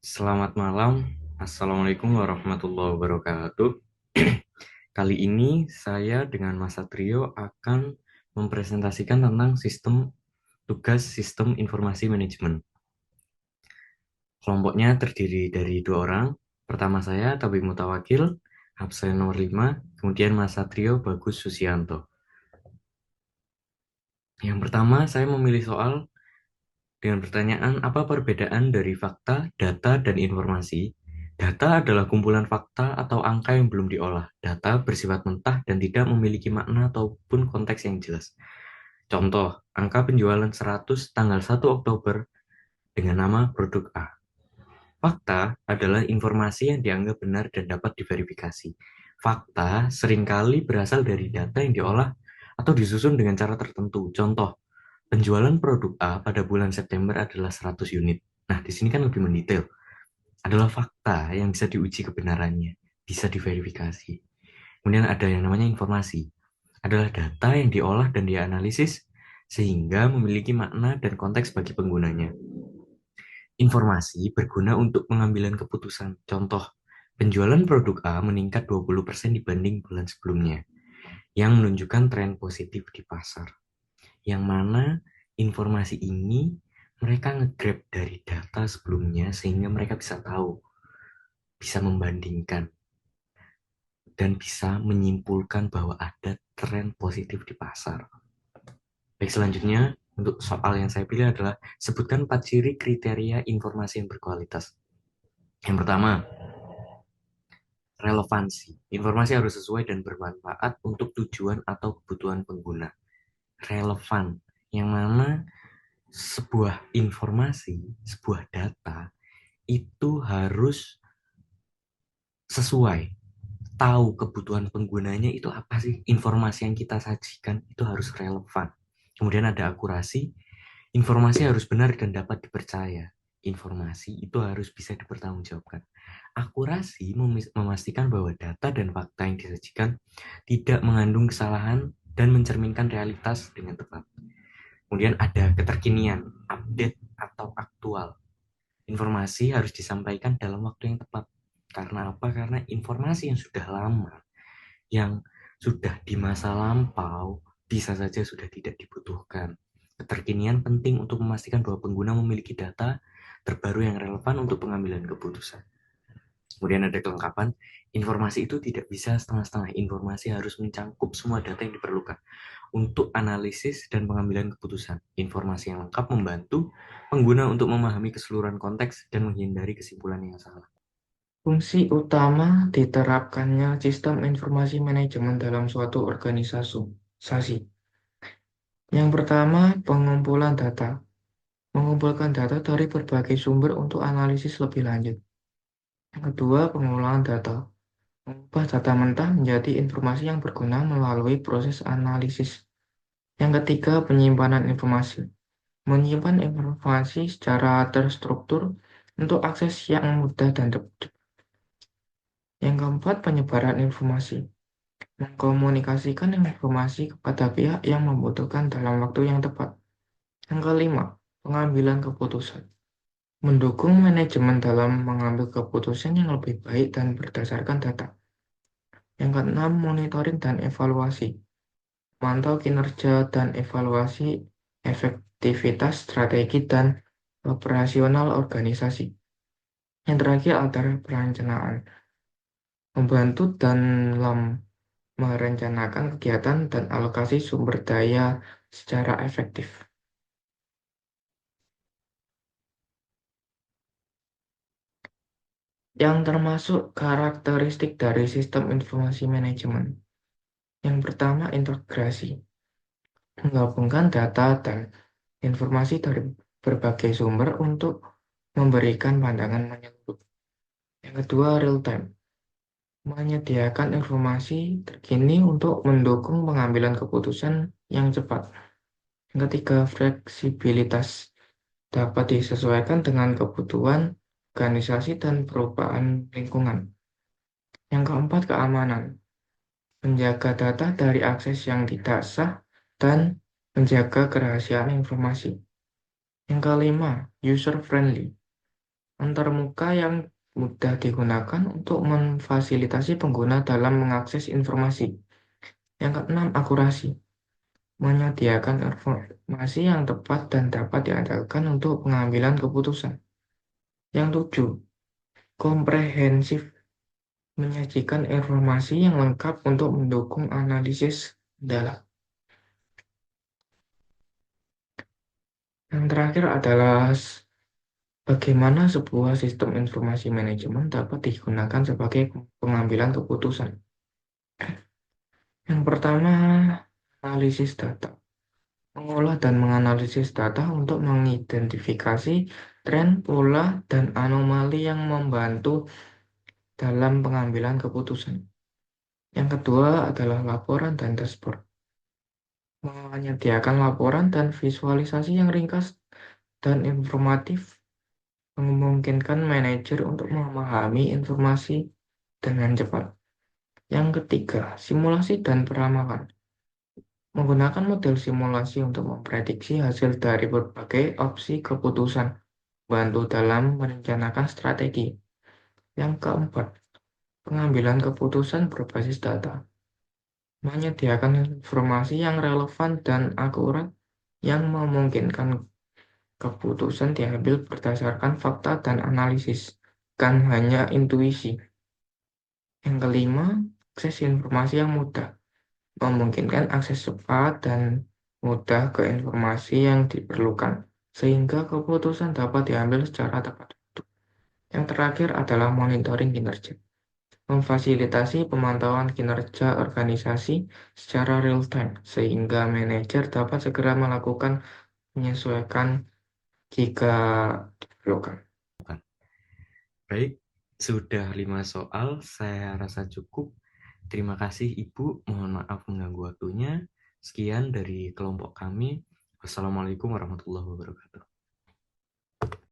Selamat malam, Assalamualaikum warahmatullahi wabarakatuh. Kali ini saya dengan Mas Satrio akan mempresentasikan tentang tugas sistem informasi manajemen. Kelompoknya terdiri dari dua orang. Pertama saya, Tabib Mutawakil, absen nomor 5, kemudian Mas Satrio Bagus Susianto. Yang pertama, saya memilih soal dengan pertanyaan, apa perbedaan dari fakta, data, dan informasi? Data adalah kumpulan fakta atau angka yang belum diolah. Data bersifat mentah dan tidak memiliki makna ataupun konteks yang jelas. Contoh, angka penjualan 100 tanggal 1 Oktober dengan nama produk A. Fakta adalah informasi yang dianggap benar dan dapat diverifikasi. Fakta seringkali berasal dari data yang diolah atau disusun dengan cara tertentu. Contoh, penjualan produk A pada bulan September adalah 100 unit. Nah, di sini kan lebih mendetail. Adalah fakta yang bisa diuji kebenarannya, bisa diverifikasi. Kemudian ada yang namanya informasi. Adalah data yang diolah dan dianalisis sehingga memiliki makna dan konteks bagi penggunanya. Informasi berguna untuk pengambilan keputusan. Contoh, penjualan produk A meningkat 20% dibanding bulan sebelumnya, yang menunjukkan tren positif di pasar. Yang mana informasi ini mereka nge-grab dari data sebelumnya sehingga mereka bisa tahu, bisa membandingkan, dan bisa menyimpulkan bahwa ada tren positif di pasar. Baik, selanjutnya untuk soal yang saya pilih adalah sebutkan 4 ciri kriteria informasi yang berkualitas. Yang pertama, relevansi. Informasi harus sesuai dan bermanfaat untuk tujuan atau kebutuhan pengguna. Relevan, yang mana sebuah informasi, sebuah data itu harus sesuai, tahu kebutuhan penggunanya itu apa sih, informasi yang kita sajikan itu harus relevan. Kemudian ada akurasi, informasi harus benar dan dapat dipercaya. Informasi itu harus bisa dipertanggungjawabkan. Akurasi memastikan bahwa data dan fakta yang disajikan tidak mengandung kesalahan dan mencerminkan realitas dengan tepat. Kemudian ada keterkinian, update atau aktual. Informasi harus disampaikan dalam waktu yang tepat. Karena apa? Karena informasi yang sudah lama, yang sudah di masa lampau, bisa saja sudah tidak dibutuhkan. Keterkinian penting untuk memastikan bahwa pengguna memiliki data terbaru yang relevan untuk pengambilan keputusan. Kemudian ada kelengkapan, informasi itu tidak bisa setengah-setengah. Informasi harus mencangkup semua data yang diperlukan untuk analisis dan pengambilan keputusan. Informasi yang lengkap membantu pengguna untuk memahami keseluruhan konteks dan menghindari kesimpulan yang salah. Fungsi utama diterapkannya sistem informasi manajemen dalam suatu organisasi. Yang pertama, pengumpulan data. Mengumpulkan data dari berbagai sumber untuk analisis lebih lanjut. Yang kedua, pengolahan data. Mengubah data mentah menjadi informasi yang berguna melalui proses analisis. Yang ketiga, penyimpanan informasi. Menyimpan informasi secara terstruktur untuk akses yang mudah dan cepat. Yang keempat, penyebaran informasi. Mengkomunikasikan informasi kepada pihak yang membutuhkan dalam waktu yang tepat. Yang kelima, pengambilan keputusan. Mendukung manajemen dalam mengambil keputusan yang lebih baik dan berdasarkan data. Yang keenam, monitoring dan evaluasi. Mantau kinerja dan evaluasi efektivitas strategi dan operasional organisasi. Yang terakhir adalah perencanaan. Membantu dalam merencanakan kegiatan dan alokasi sumber daya secara efektif. Yang termasuk karakteristik dari sistem informasi manajemen. Yang pertama, integrasi. Menggabungkan data dan informasi dari berbagai sumber untuk memberikan pandangan menyeluruh. Yang kedua, real time. Menyediakan informasi terkini untuk mendukung pengambilan keputusan yang cepat. Yang ketiga, fleksibilitas. Dapat disesuaikan dengan kebutuhan organisasi dan perubahan lingkungan. Yang keempat, keamanan. Menjaga data dari akses yang tidak sah dan menjaga kerahasiaan informasi. Yang kelima, user friendly. antarmuka yang mudah digunakan untuk memfasilitasi pengguna dalam mengakses informasi. Yang keenam, akurasi. Menyediakan informasi yang tepat dan dapat diandalkan untuk pengambilan keputusan. Yang tujuh, komprehensif. Menyajikan informasi yang lengkap untuk mendukung analisis mendalam. Yang terakhir adalah bagaimana sebuah sistem informasi manajemen dapat digunakan sebagai pengambilan keputusan. Yang pertama, analisis data. Mengolah dan menganalisis data untuk mengidentifikasi tren, pola, dan anomali yang membantu dalam pengambilan keputusan. Yang kedua adalah laporan dan dashboard. Menyediakan laporan dan visualisasi yang ringkas dan informatif memungkinkan manajer untuk memahami informasi dengan cepat. Yang ketiga, simulasi dan peramalan. Menggunakan model simulasi untuk memprediksi hasil dari berbagai opsi keputusan, bantu dalam merencanakan strategi. Yang keempat, pengambilan keputusan berbasis data. Menyediakan informasi yang relevan dan akurat yang memungkinkan keputusan diambil berdasarkan fakta dan analisis, bukan hanya intuisi. Yang kelima, akses informasi yang mudah, memungkinkan akses cepat dan mudah ke informasi yang diperlukan, sehingga keputusan dapat diambil secara tepat. Yang terakhir adalah monitoring kinerja, memfasilitasi pemantauan kinerja organisasi secara real-time, sehingga manajer dapat segera melakukan penyesuaian jika diperlukan. Baik, sudah 5 soal, saya rasa cukup. Terima kasih Ibu, mohon maaf mengganggu waktunya. Sekian dari kelompok kami. Wassalamualaikum warahmatullahi wabarakatuh.